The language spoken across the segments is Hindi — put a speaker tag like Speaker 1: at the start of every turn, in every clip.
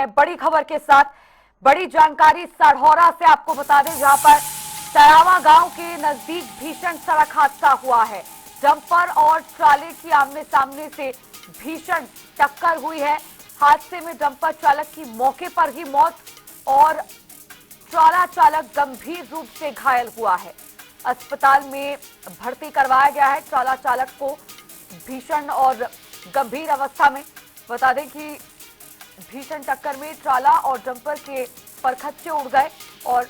Speaker 1: हैं बड़ी खबर के साथ। बड़ी जानकारी सढ़ौरा से आपको बता दें, जहां पर सरावा गांव के नजदीक भीषण सड़क हादसा हुआ है। डंपर और ट्राले की आमने सामने से भीषण टक्कर हुई है। हादसे में डंपर चालक की मौके पर ही मौत और ट्राला चालक गंभीर रूप से घायल हुआ है। अस्पताल में भर्ती करवाया गया है ट्राला चालक को भीषण और गंभीर अवस्था में। बता दें कि भीषण टक्कर में ट्राला और डंपर के परखच्चे उड़ गए और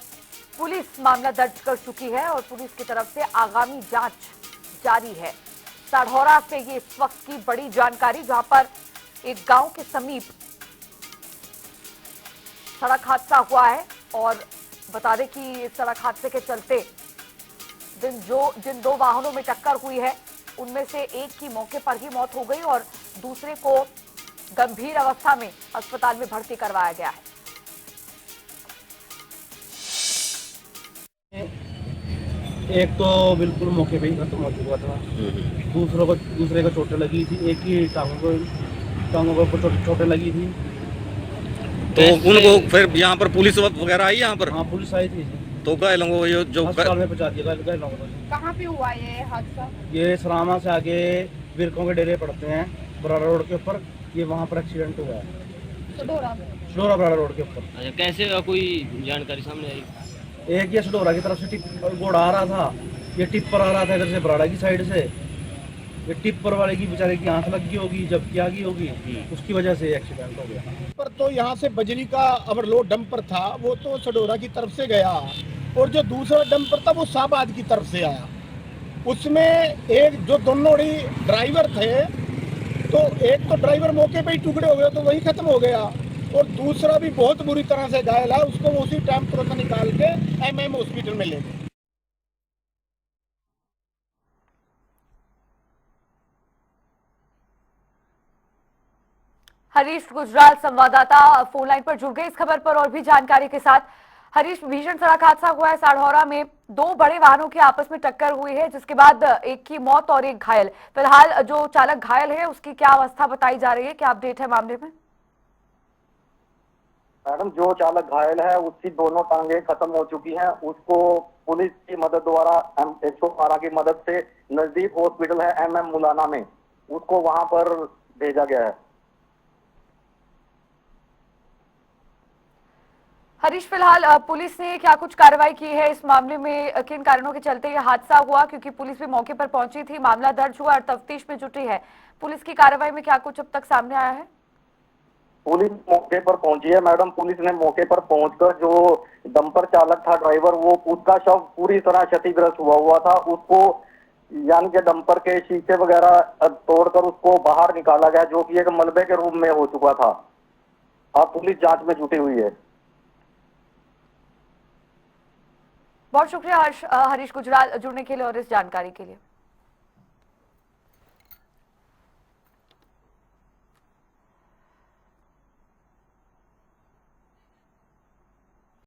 Speaker 1: पुलिस मामला दर्ज कर चुकी है और पुलिस की तरफ से आगामी जांच जारी है। सढ़ौरा से ये इस वक्त की बड़ी जानकारी, जहां पर एक गांव के समीप सड़क हादसा हुआ है और बता दें कि इस सड़क हादसे के चलते जिन दो वाहनों में टक्कर हुई है उनमें से एक की मौके पर ही मौत हो गई और दूसरे को गंभीर अवस्था में अस्पताल में भर्ती करवाया गया है।
Speaker 2: एक तो बिल्कुल मौके पे ही खत्म हो चुका था, दूसरे को चोटें लगी थी, एक ही टांगों को चोटें लगी थी।
Speaker 3: तो उनको फिर यहाँ पर पुलिस वगैरह आई यहाँ पर?
Speaker 2: हाँ, पुलिस आई थी।
Speaker 3: तो कई लोगों को ये जो
Speaker 2: अस्पताल में पहुंचा दिया गया लोगों को।
Speaker 4: कहाँ पे हुआ ये हादसा?
Speaker 2: ये सरामा से आगे बिरकों के डेरे पड़ते हैं, बराड़ा रोड के ऊपर। ये वहाँ पर एक्सीडेंट हुआ है सडोरा बराड़ा रोड के ऊपर।
Speaker 5: अच्छा, कैसे हुआ, कोई जानकारी सामने आई?
Speaker 2: एक ये सडोरा की तरफ से घोड़ा आ रहा था, ये टिप्पर आ रहा था इधर से बराड़ा की साइड से। ये टिप्पर वाले की बेचारे की आंख लगी होगी, जबकि आगी होगी, उसकी वजह से एक्सीडेंट हो गया।
Speaker 6: पर तो यहाँ से बजरी का ओवरलोड डंपर था, वो तो सडोरा की तरफ से गया और जो दूसरा डंपर था वो शाहबाद की तरफ से आया। उसमें एक जो दोनों ही ड्राइवर थे, तो एक तो ड्राइवर मौके पे ही टुकड़े हो गए, तो वही खत्म हो गया, और दूसरा भी बहुत बुरी तरह से घायल है। उसको उसी टाइम तुरंत निकाल के एमएम हॉस्पिटल में ले गए।
Speaker 1: हरीश गुजराल संवाददाता फोन लाइन पर जुड़ गए इस खबर पर और भी जानकारी के साथ। हरीश, भीषण सड़क हादसा हुआ है सढ़ौरा में, दो बड़े वाहनों की आपस में टक्कर हुई है जिसके बाद एक की मौत और एक घायल। फिलहाल जो चालक घायल है उसकी क्या अवस्था बताई जा रही है, क्या अपडेट है मामले में?
Speaker 7: मैडम, जो चालक घायल है उसकी दोनों टांगे खत्म हो चुकी हैं। उसको पुलिस की मदद द्वारा 112 की मदद से नजदीक हॉस्पिटल है एमएम मुलाना में, उसको वहां पर भेजा गया है।
Speaker 1: हरीश, फिलहाल पुलिस ने क्या कुछ कार्रवाई की है इस मामले में? किन कारणों के चलते यह हादसा हुआ, क्योंकि पुलिस भी मौके पर पहुंची थी, मामला दर्ज हुआ और तफ्तीश में जुटी है। पुलिस की कार्रवाई में क्या कुछ अब तक सामने आया है?
Speaker 7: पुलिस मौके पर पहुंची है मैडम। पुलिस ने मौके पर पहुंचकर जो डंपर चालक था, ड्राइवर, वो उसका शव पूरी तरह क्षतिग्रस्त हुआ था। उसको यानी कि डंपर के शीशे वगैरह तोड़कर उसको बाहर निकाला गया, जो कि एक मलबे के रूप में हो चुका था। अब पुलिस जांच में जुटी हुई है।
Speaker 1: बहुत शुक्रिया हरीश गुजराल जुड़ने के लिए और इस जानकारी के लिए।